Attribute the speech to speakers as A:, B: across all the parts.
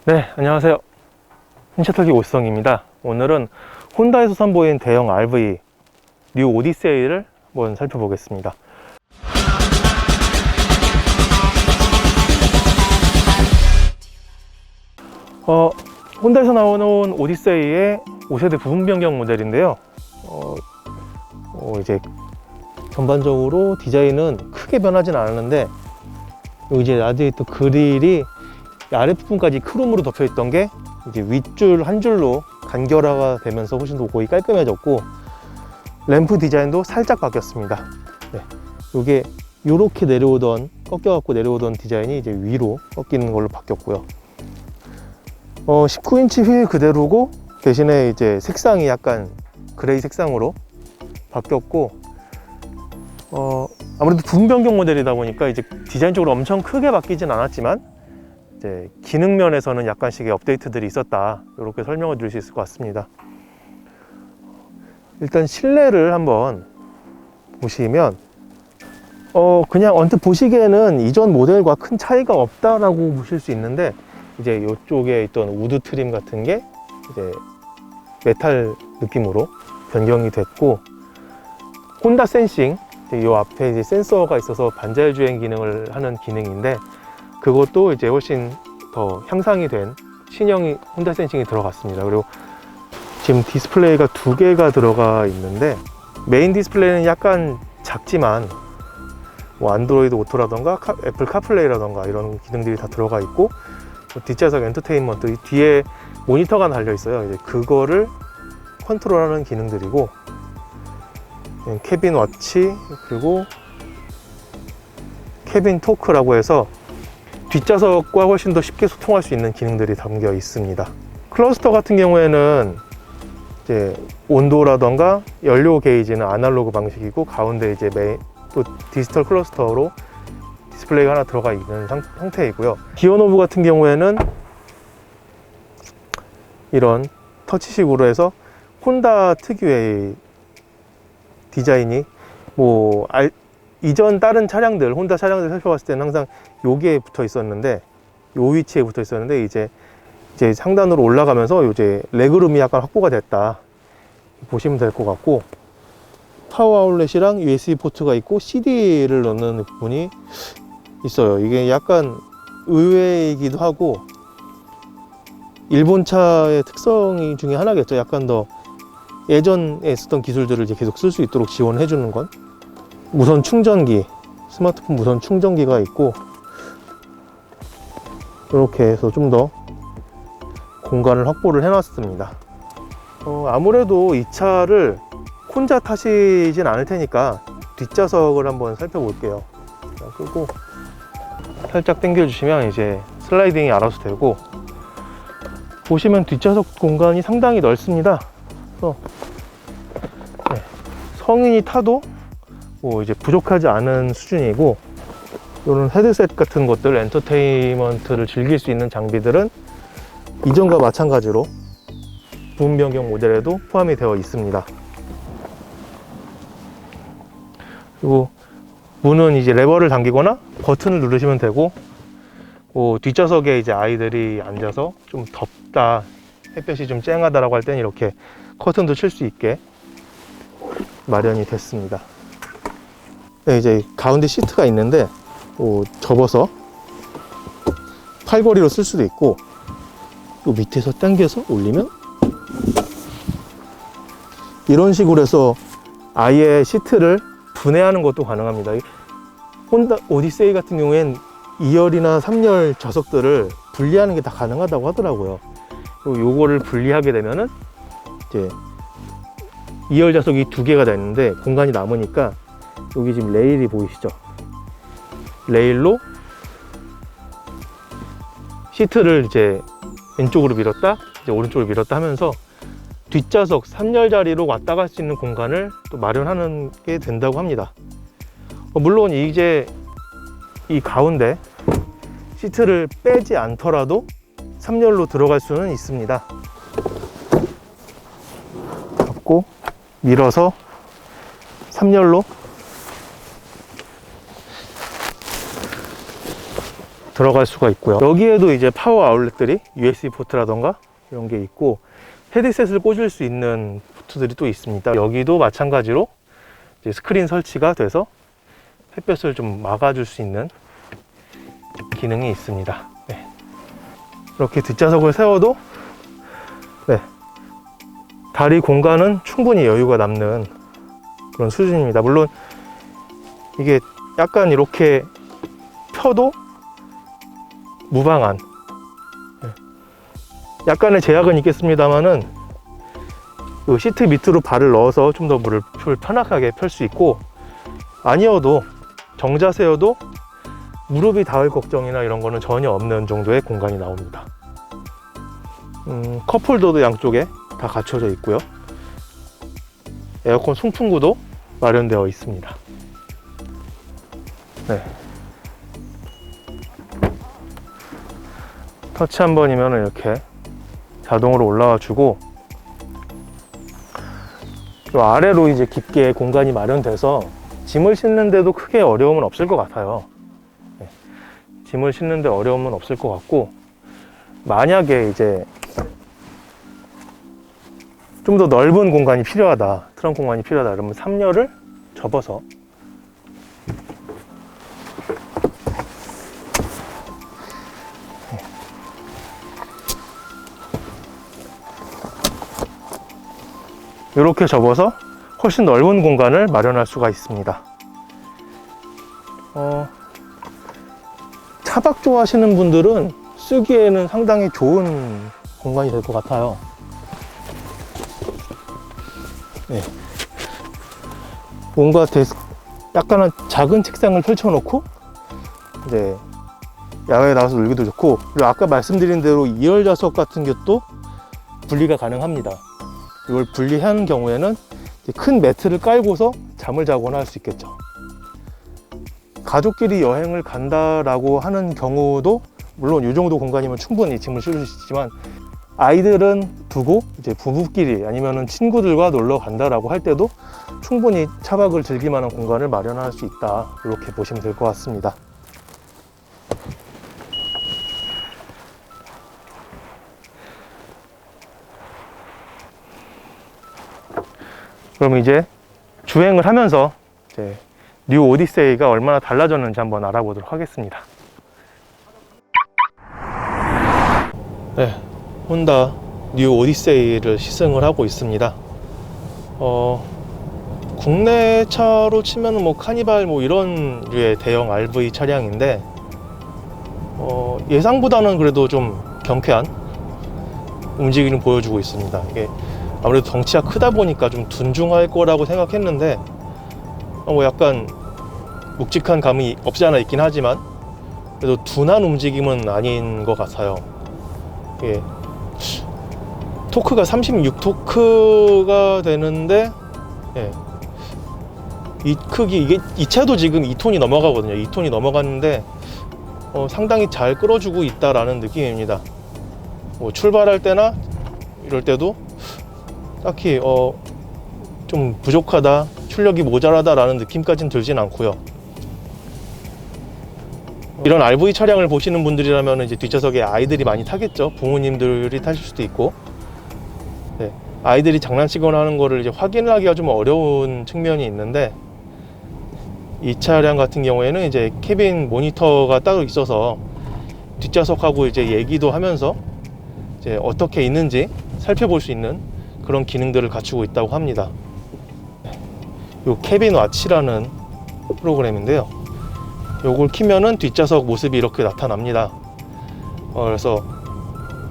A: 네, 안녕하세요. 흰차털기 오수성입니다. 오늘은 혼다에서 선보인 대형 RV 뉴 오디세이를 한번 살펴보겠습니다. 혼다에서 나오는 오디세이의 5세대 부분 변경 모델인데요. 이제 전반적으로 디자인은 크게 변하진 않았는데, 이제 라디에이터 그릴이 아랫부분까지 크롬으로 덮여 있던 게 이제 윗줄 한 줄로 간결화가 되면서 훨씬 더 거의 깔끔해졌고, 램프 디자인도 살짝 바뀌었습니다. 네. 요게 요렇게 내려오던, 꺾여갖고 내려오던 디자인이 이제 위로 꺾이는 걸로 바뀌었고요. 19인치 휠 그대로고, 대신에 이제 색상이 약간 그레이 색상으로 바뀌었고, 아무래도 부분 변경 모델이다 보니까 이제 디자인적으로 엄청 크게 바뀌진 않았지만, 이제 기능 면에서는 약간씩의 업데이트들이 있었다, 이렇게 설명을 드릴 수 있을 것 같습니다. 일단 실내를 한번 보시면 그냥 언뜻 보시기에는 이전 모델과 큰 차이가 없다라고 보실 수 있는데, 이제 이쪽에 있던 우드 트림 같은 게 이제 메탈 느낌으로 변경이 됐고, 혼다 센싱, 이 앞에 이제 센서가 있어서 반자율 주행 기능을 하는 기능인데, 그것도 이제 훨씬 더 향상이 된 신형 혼다 센싱이 들어갔습니다. 그리고 지금 디스플레이가 2개가 들어가 있는데, 메인 디스플레이는 약간 작지만 뭐 안드로이드 오토라던가 애플 카플레이라던가 이런 기능들이 다 들어가 있고, 뒷좌석 엔터테인먼트 뒤에 모니터가 달려 있어요. 이제 그거를 컨트롤하는 기능들이고, 캐빈 워치, 그리고 캐빈 토크라고 해서 뒷좌석과 훨씬 더 쉽게 소통할 수 있는 기능들이 담겨 있습니다. 클러스터 같은 경우에는 이제 온도라던가 연료 게이지는 아날로그 방식이고, 가운데 이제 또 디지털 클러스터로 디스플레이가 하나 들어가 있는 형태이고요. 기어 노브 같은 경우에는 이런 터치식으로 해서 혼다 특유의 디자인이, 뭐 이전 다른 차량들, 혼다 차량들 살펴봤을 때는 항상 여기에 붙어 있었는데, 요 위치에 붙어 있었는데, 이제 상단으로 올라가면서 이제 레그룸이 약간 확보가 됐다 보시면 될 것 같고, 파워 아울렛이랑 USB 포트가 있고 CD를 넣는 부분이 있어요. 이게 약간 의외이기도 하고, 일본 차의 특성이 중에 하나겠죠. 약간 더 예전에 쓰던 기술들을 이제 계속 쓸 수 있도록 지원해 주는 건, 무선 충전기, 스마트폰 무선 충전기가 있고, 이렇게 해서 좀 더 공간을 확보를 해 놨습니다. 아무래도 이 차를 혼자 타시진 않을 테니까 뒷좌석을 한번 살펴볼게요. 끄고 살짝 당겨 주시면 이제 슬라이딩이 알아서 되고, 보시면 뒷좌석 공간이 상당히 넓습니다. 그래서 성인이 타도 뭐 이제 부족하지 않은 수준이고, 이런 헤드셋 같은 것들, 엔터테인먼트를 즐길 수 있는 장비들은 이전과 마찬가지로 부분 변경 모델에도 포함이 되어 있습니다. 그리고 문은 이제 레버를 당기거나 버튼을 누르시면 되고, 뒷좌석에 이제 아이들이 앉아서 좀 덥다, 햇볕이 좀 쨍하다라고 할 때는 이렇게 커튼도 칠 수 있게 마련이 됐습니다. 네, 이제 가운데 시트가 있는데, 접어서 팔걸이로 쓸 수도 있고, 또 밑에서 당겨서 올리면 이런 식으로 해서 아예 시트를 분해하는 것도 가능합니다. 혼다 오디세이 같은 경우엔 2열이나 3열 좌석들을 분리하는 게 다 가능하다고 하더라고요. 요거를 분리하게 되면은 이제 2열 좌석이 2개가 되는데 공간이 남으니까, 여기 지금 레일이 보이시죠? 레일로 시트를 이제 왼쪽으로 밀었다, 이제 오른쪽으로 밀었다 하면서 뒷좌석 3열 자리로 왔다 갈 수 있는 공간을 또 마련하는 게 된다고 합니다. 물론 이제 이 가운데 시트를 빼지 않더라도 3열로 들어갈 수는 있습니다. 잡고 밀어서 3열로 들어갈 수가 있고요. 여기에도 이제 파워 아울렛들이 USB 포트라던가 이런 게 있고, 헤드셋을 꽂을 수 있는 포트들이 또 있습니다. 여기도 마찬가지로 이제 스크린 설치가 돼서 햇볕을 좀 막아줄 수 있는 기능이 있습니다. 네. 이렇게 뒷좌석을 세워도 네, 다리 공간은 충분히 여유가 남는 그런 수준입니다. 물론 이게 약간 이렇게 펴도 무방한, 약간의 제약은 있겠습니다만은 그 시트 밑으로 발을 넣어서 좀 더 물을 편하게 펼 수 있고, 아니어도 정자세여도 무릎이 닿을 걱정이나 이런 거는 전혀 없는 정도의 공간이 나옵니다. 컵홀더도 양쪽에 다 갖춰져 있고요. 에어컨 송풍구도 마련되어 있습니다. 네. 터치 한 번이면 이렇게 자동으로 올라와 주고, 이 아래로 이제 깊게 공간이 마련돼서 짐을 싣는데도 크게 어려움은 없을 것 같아요. 네. 짐을 싣는데 어려움은 없을 것 같고, 만약에 이제 좀 더 넓은 공간이 필요하다, 트렁크 공간이 필요하다 그러면 3열을 접어서 이렇게 접어서 훨씬 넓은 공간을 마련할 수가 있습니다. 차박 좋아하시는 분들은 쓰기에는 상당히 좋은 공간이 될 것 같아요. 네. 뭔가 약간은 작은 책상을 펼쳐놓고 이제 야외에 나가서 놀기도 좋고, 그리고 아까 말씀드린 대로 2열 좌석 같은 것도 분리가 가능합니다. 이걸 분리한 경우에는 큰 매트를 깔고서 잠을 자거나 할 수 있겠죠. 가족끼리 여행을 간다라고 하는 경우도 물론 이 정도 공간이면 충분히 짐을 실을 수 있지만, 아이들은 두고 이제 부부끼리 아니면은 친구들과 놀러 간다라고 할 때도 충분히 차박을 즐길 만한 공간을 마련할 수 있다, 이렇게 보시면 될 것 같습니다. 그럼 이제 주행을 하면서 이제 뉴 오디세이가 얼마나 달라졌는지 한번 알아보도록 하겠습니다. 네, 혼다 뉴 오디세이를 시승을 하고 있습니다. 국내 차로 치면 뭐 카니발 뭐 이런 류의 대형 RV 차량인데, 예상보다는 그래도 좀 경쾌한 움직임을 보여주고 있습니다. 이게 아무래도 덩치가 크다 보니까 좀 둔중할 거라고 생각했는데, 뭐 약간 묵직한 감이 없지 않아 있긴 하지만 그래도 둔한 움직임은 아닌 것 같아요. 예. 토크가 36토크가 되는데, 예. 이 크기, 이 차도 지금 2톤이 넘어가거든요. 2톤이 넘어갔는데 상당히 잘 끌어주고 있다라는 느낌입니다. 뭐 출발할 때나 이럴 때도 딱히 좀 부족하다, 출력이 모자라다 라는 느낌까지는 들진 않고요. 이런 RV 차량을 보시는 분들이라면 이제 뒷좌석에 아이들이 많이 타겠죠. 부모님들이 타실 수도 있고, 네, 아이들이 장난치거나 하는 거를 이제 확인하기가 좀 어려운 측면이 있는데, 이 차량 같은 경우에는 이제 캐빈 모니터가 따로 있어서 뒷좌석하고 이제 얘기도 하면서 이제 어떻게 있는지 살펴볼 수 있는 그런 기능들을 갖추고 있다고 합니다. 요 캐빈 와치라는 프로그램인데요. 요걸 키면은 뒷좌석 모습이 이렇게 나타납니다. 그래서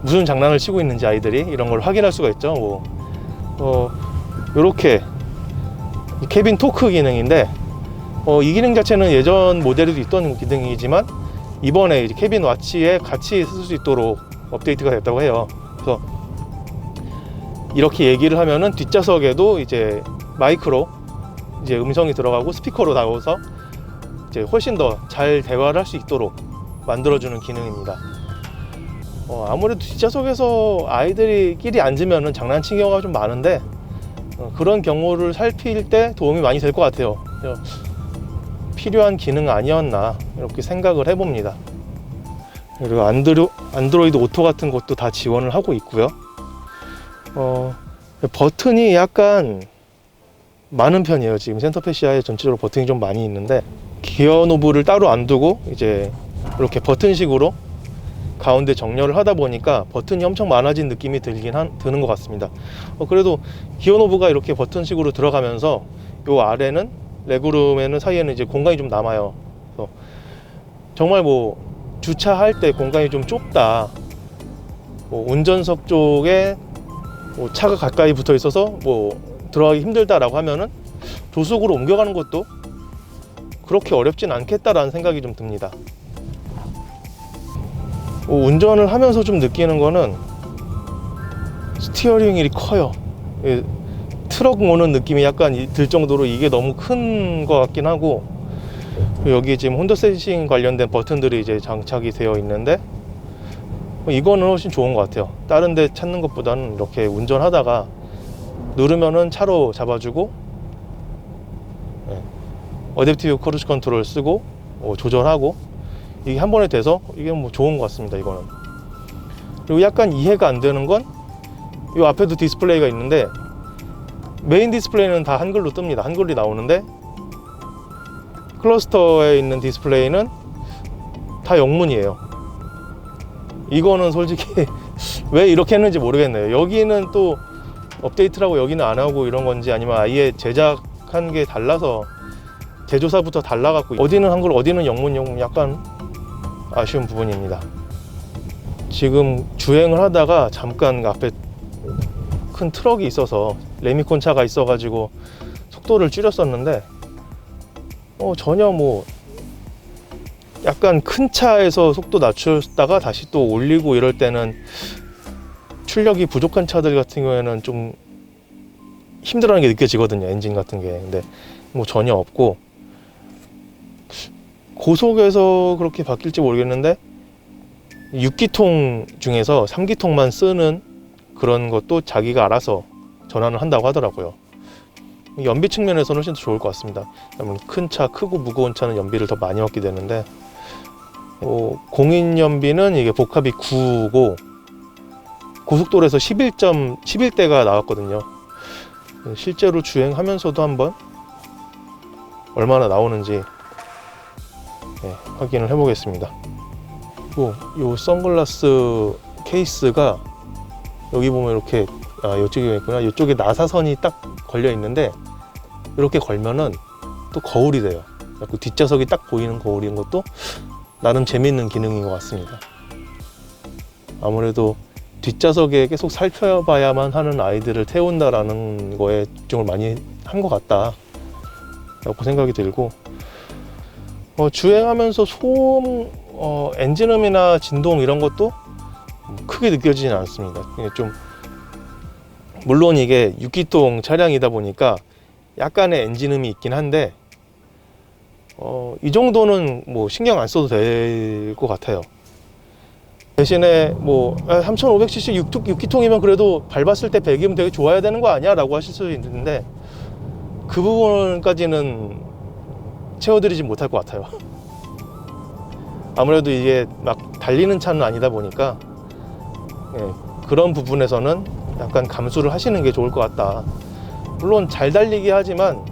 A: 무슨 장난을 치고 있는지 아이들이 이런 걸 확인할 수가 있죠. 요렇게 캐빈 토크 기능인데, 이 기능 자체는 예전 모델에도 있던 기능이지만 이번에 이제 캐빈 와치에 같이 쓸 수 있도록 업데이트가 됐다고 해요. 그래서 이렇게 얘기를 하면은 뒷좌석에도 이제 마이크로 이제 음성이 들어가고 스피커로 나와서 이제 훨씬 더 잘 대화를 할 수 있도록 만들어주는 기능입니다. 아무래도 뒷좌석에서 아이들끼리 앉으면은 장난치는 경우가 좀 많은데, 그런 경우를 살필 때 도움이 많이 될 것 같아요. 필요한 기능 아니었나 이렇게 생각을 해봅니다. 그리고 안드로이드 오토 같은 것도 다 지원을 하고 있고요. 버튼이 약간 많은 편이에요. 지금 센터페시아에 전체적으로 버튼이 좀 많이 있는데, 기어 노브를 따로 안 두고 이제 이렇게 버튼식으로 가운데 정렬을 하다 보니까 버튼이 엄청 많아진 느낌이 드는 것 같습니다. 그래도 기어 노브가 이렇게 버튼식으로 들어가면서 요 아래는 레그룸에는 사이에는 이제 공간이 좀 남아요. 그래서 정말 뭐 주차할 때 공간이 좀 좁다, 뭐 운전석 쪽에 뭐 차가 가까이 붙어 있어서 뭐 들어가기 힘들다라고 하면은 조수석으로 옮겨가는 것도 그렇게 어렵진 않겠다라는 생각이 좀 듭니다. 운전을 하면서 좀 느끼는 거는 스티어링 휠이 커요. 트럭 모는 느낌이 약간 들 정도로 이게 너무 큰 것 같긴 하고, 여기 지금 혼도 센싱 관련된 버튼들이 이제 장착이 되어 있는데, 이거는 훨씬 좋은 것 같아요. 다른 데 찾는 것보다는 이렇게 운전하다가 누르면은 차로 잡아주고, 어댑티브 크루즈 컨트롤 쓰고 조절하고, 이게 한 번에 돼서 이게 뭐 좋은 것 같습니다. 이거는. 그리고 약간 이해가 안 되는 건 이 앞에도 디스플레이가 있는데, 메인 디스플레이는 다 한글로 뜹니다. 한글이 나오는데 클러스터에 있는 디스플레이는 다 영문이에요. 이거는 솔직히 왜 이렇게 했는지 모르겠네요. 여기는 또 업데이트라고 여기는 안 하고 이런 건지, 아니면 아예 제작한 게 달라서 제조사부터 달라갖고 어디는 한글 어디는 영문 약간 아쉬운 부분입니다. 지금 주행을 하다가 잠깐 앞에 큰 트럭이 있어서, 레미콘 차가 있어가지고 속도를 줄였었는데 전혀 뭐 약간 큰 차에서 속도 낮췄다가 다시 또 올리고 이럴 때는 출력이 부족한 차들 같은 경우에는 좀 힘들어하는 게 느껴지거든요. 엔진 같은 게. 근데 뭐 전혀 없고, 고속에서 그렇게 바뀔지 모르겠는데 6기통 중에서 3기통만 쓰는 그런 것도 자기가 알아서 전환을 한다고 하더라고요. 연비 측면에서는 훨씬 더 좋을 것 같습니다. 큰 차, 크고 무거운 차는 연비를 더 많이 얻게 되는데, 공인 연비는 이게 복합이 9고 고속도로에서 11대가 나왔거든요. 실제로 주행하면서도 한번 얼마나 나오는지 확인을 해 보겠습니다. 요 선글라스 케이스가 여기 보면 이렇게, 이쪽에 있구나. 이쪽에 나사선이 딱 걸려 있는데, 이렇게 걸면은 또 거울이 돼요. 그 뒷좌석이 딱 보이는 거울인 것도 나름 재미있는 기능인 것 같습니다. 아무래도 뒷좌석에 계속 살펴봐야만 하는 아이들을 태운다라는 거에 집중을 많이 한 것 같다 라고 생각이 들고, 주행하면서 소음, 엔진음이나 진동 이런 것도 크게 느껴지진 않습니다. 좀 물론 이게 6기통 차량이다 보니까 약간의 엔진음이 있긴 한데 이 정도는 뭐 신경 안 써도 될 것 같아요. 대신에 뭐 3500cc 6기통이면 그래도 밟았을 때 배기음 되게 좋아야 되는 거 아니야? 라고 하실 수 있는데, 그 부분까지는 채워드리지 못할 것 같아요. 아무래도 이게 막 달리는 차는 아니다 보니까 그런 부분에서는 약간 감수를 하시는 게 좋을 것 같다. 물론 잘 달리기 하지만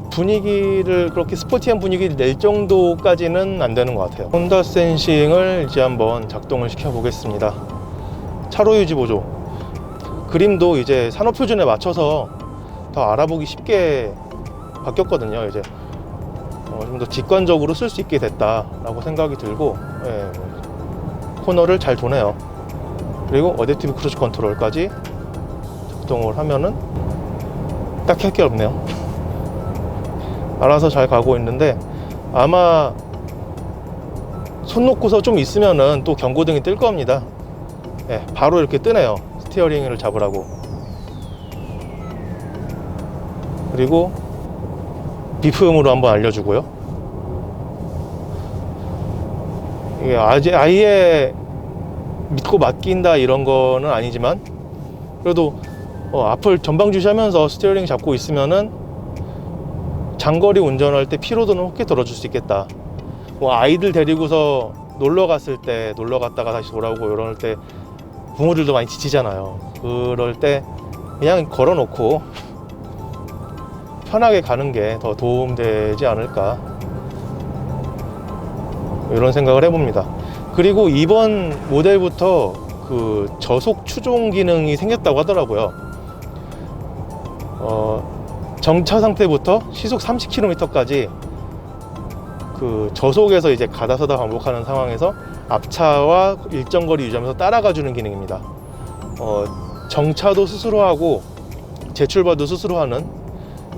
A: 분위기를, 그렇게 스포티한 분위기를 낼 정도까지는 안 되는 것 같아요. 혼다 센싱을 이제 한번 작동을 시켜 보겠습니다. 차로 유지 보조, 그림도 이제 산업 표준에 맞춰서 더 알아보기 쉽게 바뀌었거든요. 이제 좀 더 직관적으로 쓸 수 있게 됐다라고 생각이 들고, 코너를 잘 도네요. 그리고 어댑티브 크루즈 컨트롤까지 작동을 하면은 딱히 할 게 없네요. 알아서 잘 가고 있는데, 아마 손 놓고서 좀 있으면은 또 경고등이 뜰 겁니다. 바로 이렇게 뜨네요. 스티어링을 잡으라고. 그리고 비프음으로 한번 알려주고요. 이게 아예 믿고 맡긴다 이런 거는 아니지만, 그래도 앞을 전방 주시하면서 스티어링 잡고 있으면은 장거리 운전할 때 피로도는 확실히 덜어줄 수 있겠다. 뭐 아이들 데리고서 놀러 갔을 때 놀러 갔다가 다시 돌아오고 이럴 때 부모들도 많이 지치잖아요. 그럴 때 그냥 걸어 놓고 편하게 가는 게 더 도움되지 않을까, 이런 생각을 해봅니다. 그리고 이번 모델부터 그 저속 추종 기능이 생겼다고 하더라고요. 정차 상태부터 시속 30km까지 그 저속에서 이제 가다서다 반복하는 상황에서 앞차와 일정 거리 유지하면서 따라가 주는 기능입니다. 정차도 스스로 하고 재출발도 스스로 하는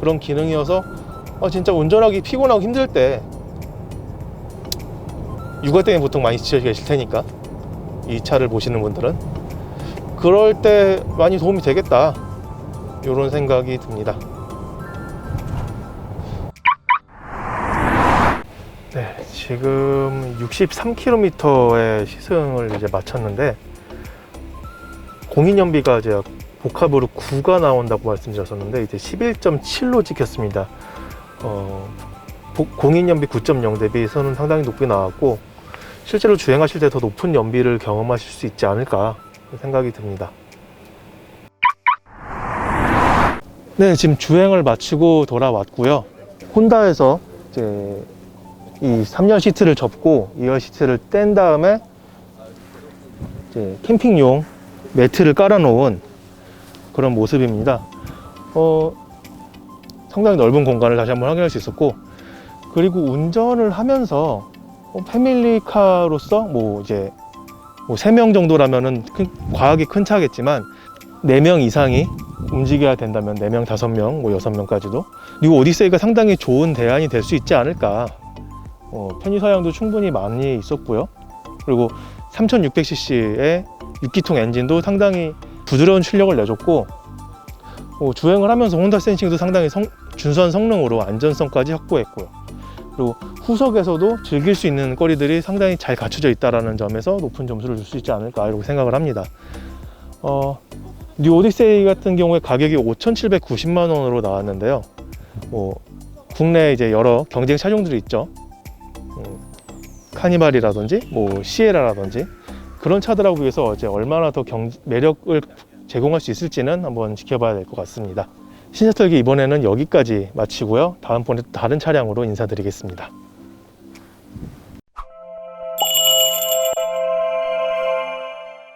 A: 그런 기능이어서 진짜 운전하기 피곤하고 힘들 때, 육아 때문에 보통 많이 지쳐 계실 테니까 이 차를 보시는 분들은 그럴 때 많이 도움이 되겠다, 이런 생각이 듭니다. 네, 지금 63km의 시승을 이제 마쳤는데, 공인연비가 이제 복합으로 9가 나온다고 말씀드렸었는데 이제 11.7로 찍혔습니다. 공인연비 9.0 대비해서는 상당히 높게 나왔고, 실제로 주행하실 때 더 높은 연비를 경험하실 수 있지 않을까 생각이 듭니다. 네, 지금 주행을 마치고 돌아왔고요. 혼다에서 이제 이 3열 시트를 접고 2열 시트를 뗀 다음에 이제 캠핑용 매트를 깔아 놓은 그런 모습입니다. 상당히 넓은 공간을 다시 한번 확인할 수 있었고, 그리고 운전을 하면서 패밀리카로서 이제 3명 정도라면은 과하게 큰 차겠지만 4명 이상이 움직여야 된다면 4명, 5명, 6명까지도, 그리고 오디세이가 상당히 좋은 대안이 될 수 있지 않을까. 편의사양도 충분히 많이 있었고요. 그리고 3600cc의 6기통 엔진도 상당히 부드러운 출력을 내줬고, 주행을 하면서 혼다 센싱도 상당히 준선 성능으로 안전성까지 확보했고요. 그리고 후석에서도 즐길 수 있는 거리들이 상당히 잘 갖춰져 있다는 점에서 높은 점수를 줄 수 있지 않을까, 이렇게 생각을 합니다. 뉴 오디세이 같은 경우에 가격이 5,790만 원으로 나왔는데요. 국내에 이제 여러 경쟁 차종들이 있죠. 카니발이라든지 시에라라든지 그런 차들하고 비해서 이제 얼마나 더 매력을 제공할 수 있을지는 한번 지켜봐야 될 것 같습니다. 신차 털기 이번에는 여기까지 마치고요. 다음번에 또 다른 차량으로 인사드리겠습니다.